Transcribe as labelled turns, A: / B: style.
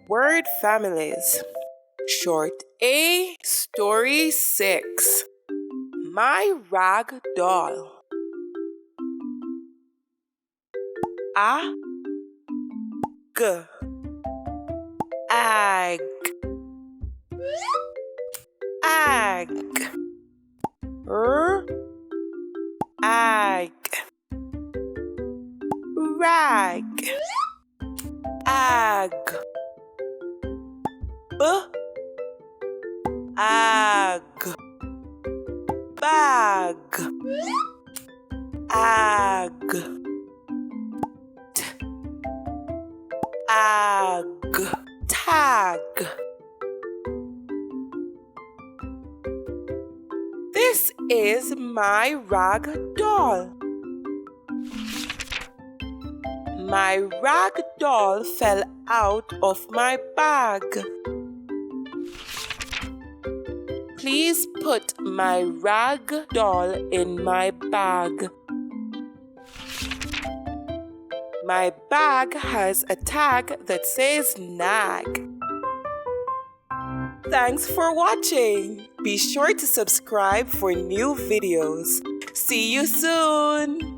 A: Word families. Short A, Story 6. My Rag Doll. A, G, ag, ag, r, ag, rag, ag, b, ag, bag, ag, ag, tag. This is my rag doll. My rag doll fell out of my bag. Please put my rag doll in my bag. My bag has a tag that says nag. Thanks for watching. Be sure to subscribe for new videos. See you soon.